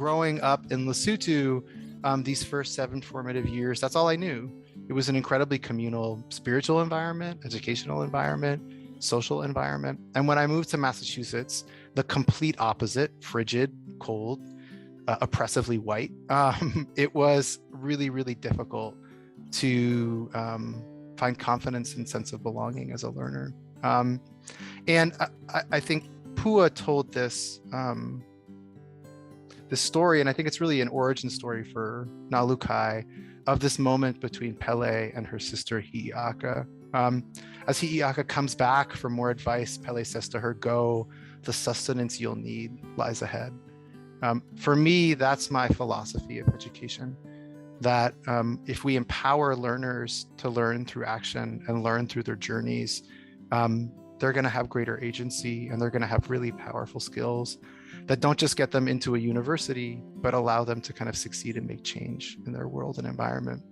growing up in Lesotho, these first 7 formative years, that's all I knew. It was an incredibly communal, spiritual environment, educational environment, social environment. And when I moved to Massachusetts, the complete opposite, frigid, cold, oppressively white. It was really, really difficult to find confidence and sense of belonging as a learner. And I think Pua told this story, and I think it's really an origin story for NALU Kai, of this moment between Pele and her sister Hi'iaka. As Hi'iaka comes back for more advice, Pele says to her, "Go, the sustenance you'll need lies ahead." For me, that's my philosophy of education, that if we empower learners to learn through action and learn through their journeys, they're going to have greater agency, and they're going to have really powerful skills that don't just get them into a university, but allow them to kind of succeed and make change in their world and environment.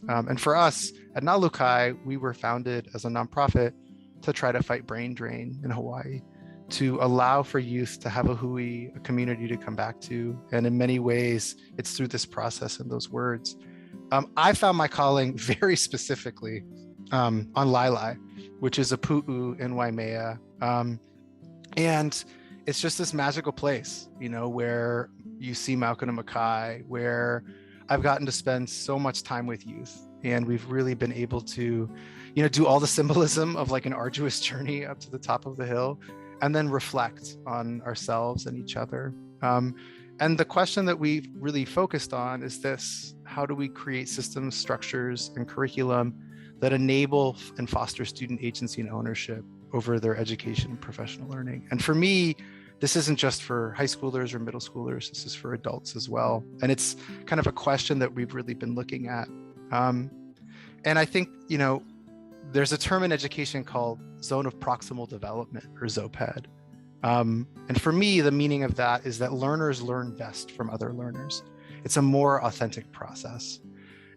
And for us at NALU Kai, we were founded as a nonprofit to try to fight brain drain in Hawaii, to allow for youth to have a hui, a community to come back to. And in many ways, it's through this process and those words. I found my calling very specifically on Lailai, which is a pu'u in Waimea. And it's just this magical place, you know, where you see Maukana Makai, where I've gotten to spend so much time with youth. And we've really been able to, you know, do all the symbolism of like an arduous journey up to the top of the hill, and then reflect on ourselves and each other. And the question that we've really focused on is this: how do we create systems, structures, and curriculum that enable and foster student agency and ownership over their education and professional learning? And for me, this isn't just for high schoolers or middle schoolers, this is for adults as well. And it's kind of a question that we've really been looking at. And I think, you know, there's a term in education called zone of proximal development, or ZOPED. And for me, the meaning of that is that learners learn best from other learners. It's a more authentic process.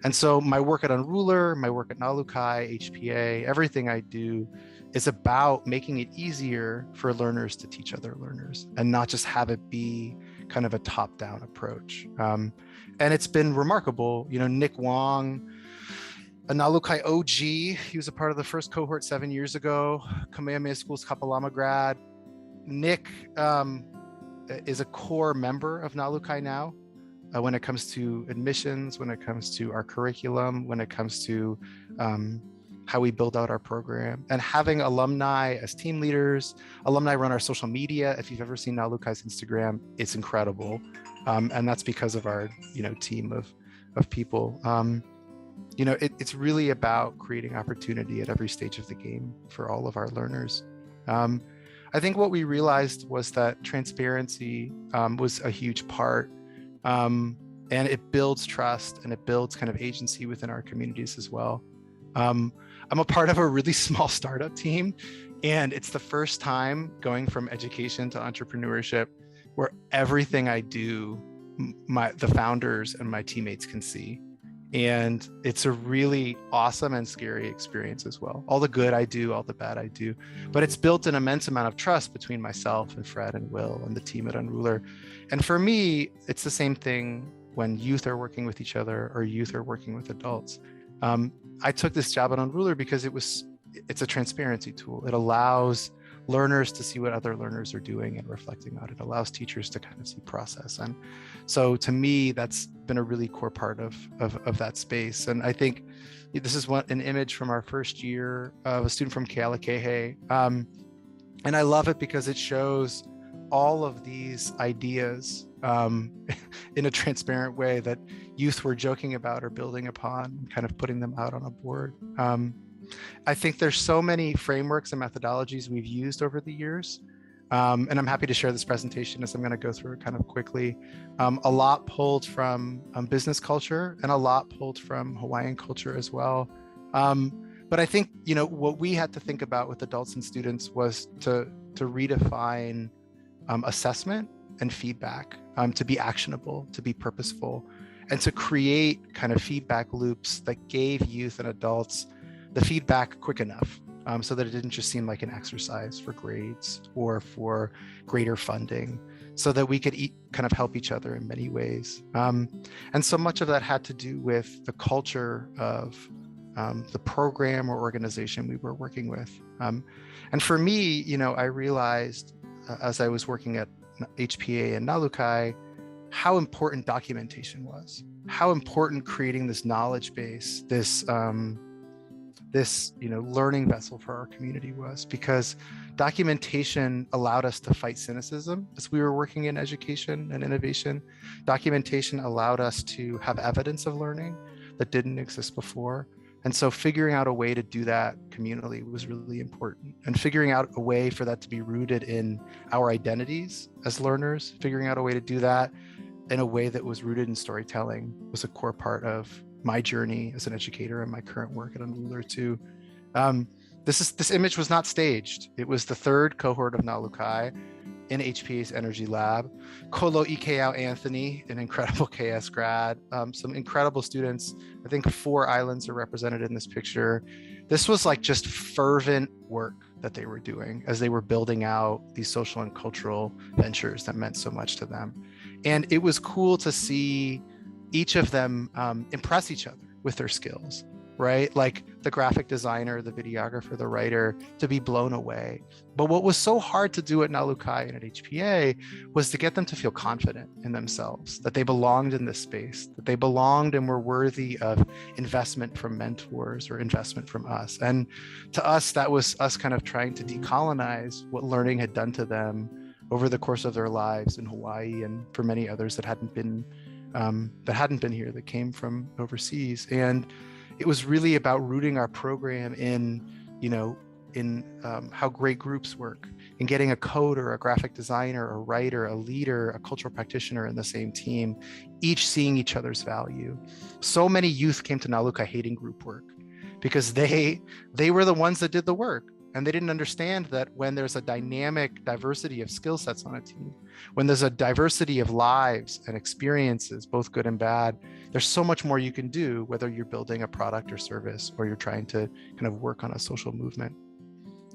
And so my work at Unrulr, my work at NALU Kai, HPA, everything I do is about making it easier for learners to teach other learners, and not just have it be kind of a top-down approach. And it's been remarkable. You know, Nick Wong, a NALU Kai OG, he was a part of the first cohort 7 years ago, Kamehameha School's Kapalama grad. Nick is a core member of NALU Kai now. When it comes to admissions, when it comes to our curriculum, when it comes to how we build out our program, and having alumni as team leaders. Alumni run our social media. If you've ever seen NALU Kai's Instagram, it's incredible. And that's because of our, you know, team of people. You know, it's really about creating opportunity at every stage of the game for all of our learners. I think what we realized was that transparency was a huge part. And it builds trust, and it builds kind of agency within our communities as well. I'm a part of a really small startup team, and it's the first time going from education to entrepreneurship where everything I do, the founders and my teammates can see. And it's a really awesome and scary experience as well. All the good I do, all the bad I do, but it's built an immense amount of trust between myself and Fred and Will and the team at Unrulr. And for me, it's the same thing when youth are working with each other or youth are working with adults. I took this job at Unrulr because it's a transparency tool. It allows learners to see what other learners are doing and reflecting on it. It allows teachers to kind of see process. And so to me, that's been a really core part of that space. And I think this is an image from our first year of a student from Kealakehe. And I love it because it shows all of these ideas in a transparent way that youth were joking about or building upon, kind of putting them out on a board. I think there's so many frameworks and methodologies we've used over the years. And I'm happy to share this presentation as I'm going to go through it kind of quickly. A lot pulled from business culture and a lot pulled from Hawaiian culture as well. But I think, you know, what we had to think about with adults and students was to redefine assessment and feedback to be actionable, to be purposeful, and to create kind of feedback loops that gave youth and adults the feedback quick enough so that it didn't just seem like an exercise for grades or for greater funding. so that we could kind of help each other in many ways. And so much of that had to do with the culture of the program or organization we were working with. And for me, I realized as I was working at HPA and NALU Kai, how important documentation was, how important creating this knowledge base, this learning vessel for our community was, because documentation allowed us to fight cynicism as we were working in education and innovation. Documentation allowed us to have evidence of learning that didn't exist before. And so figuring out a way to do that communally was really important, and figuring out a way for that to be rooted in our identities as learners, figuring out a way to do that in a way that was rooted in storytelling was a core part of my journey as an educator and my current work at Unrulr too. This image was not staged. It was the third cohort of NALU Kai in HPA's Energy Lab. Kolo Ikeau Anthony, an incredible KS grad, some incredible students. I think 4 islands are represented in this picture. This was like just fervent work that they were doing as they were building out these social and cultural ventures that meant so much to them. And it was cool to see each of them impress each other with their skills, right? Like the graphic designer, the videographer, the writer, to be blown away. But what was so hard to do at NALU Kai and at HPA was to get them to feel confident in themselves, that they belonged in this space, that they belonged and were worthy of investment from mentors or investment from us. And to us, that was us kind of trying to decolonize what learning had done to them over the course of their lives in Hawaii, and for many others that hadn't been here, that came from overseas. And it was really about rooting our program in how great groups work, and getting a coder, a graphic designer, a writer, a leader, a cultural practitioner in the same team, each seeing each other's value. So many youth came to NALU Kai hating group work because they were the ones that did the work. And they didn't understand that when there's a dynamic diversity of skill sets on a team, when there's a diversity of lives and experiences, both good and bad, there's so much more you can do, whether you're building a product or service or you're trying to kind of work on a social movement.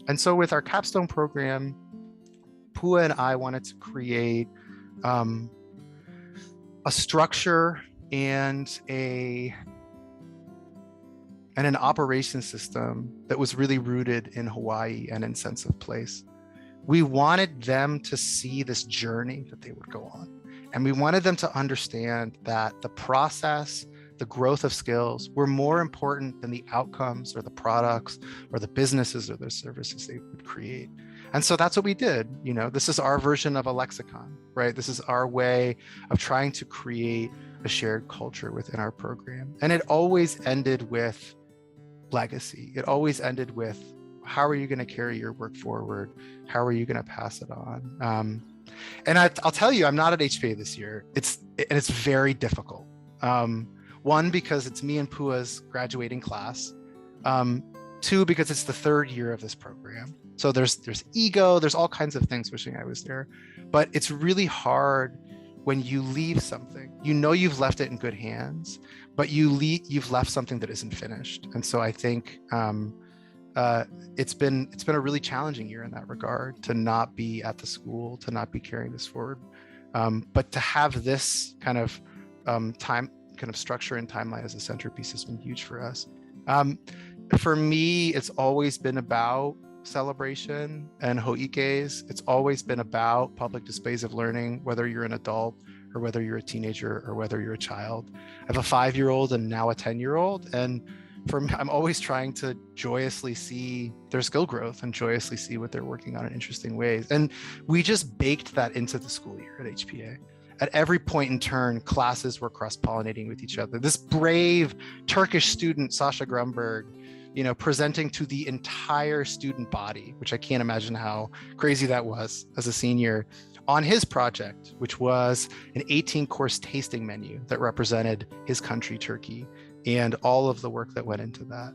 And so with our capstone program, Pua and I wanted to create a structure and an operation system that was really rooted in Hawaii and in sense of place. We wanted them to see this journey that they would go on. And we wanted them to understand that the process, the growth of skills were more important than the outcomes or the products or the businesses or the services they would create. And so that's what we did. This is our version of a lexicon, right? This is our way of trying to create a shared culture within our program. And it always ended with legacy. It always ended with, how are you going to carry your work forward? How are you going to pass it on? And I'll tell you, I'm not at HPA this year. It's very difficult. One, because it's me and Pua's graduating class. 2, because it's the 3rd year of this program. So there's ego, there's all kinds of things wishing I was there. But it's really hard when you leave something. You've left it in good hands, but you've left something that isn't finished. And so I think it's been a really challenging year in that regard, to not be at the school, to not be carrying this forward, but to have this kind of structure and timeline as a centerpiece has been huge for us. For me, it's always been about celebration and ho'ikes. It's always been about public displays of learning, whether you're an adult or whether you're a teenager or whether you're a child. I have a 5-year-old and now a 10-year-old. And for me, I'm always trying to joyously see their skill growth and joyously see what they're working on in interesting ways. And we just baked that into the school year at HPA. At every point in turn, classes were cross-pollinating with each other. This brave Turkish student, Sasha Grumberg, presenting to the entire student body, which I can't imagine how crazy that was as a senior, on his project, which was an 18-course tasting menu that represented his country, Turkey, and all of the work that went into that.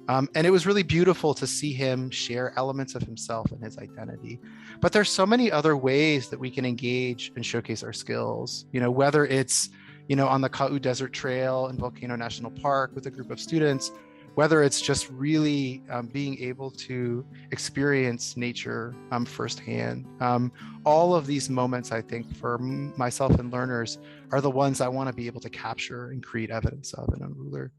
And it was really beautiful to see him share elements of himself and his identity. But there's so many other ways that we can engage and showcase our skills, whether it's, on the Ka'u Desert Trail in Volcano National Park with a group of students, whether it's just really being able to experience nature firsthand. All of these moments, I think, for myself and learners are the ones I want to be able to capture and create evidence of in Unrulr.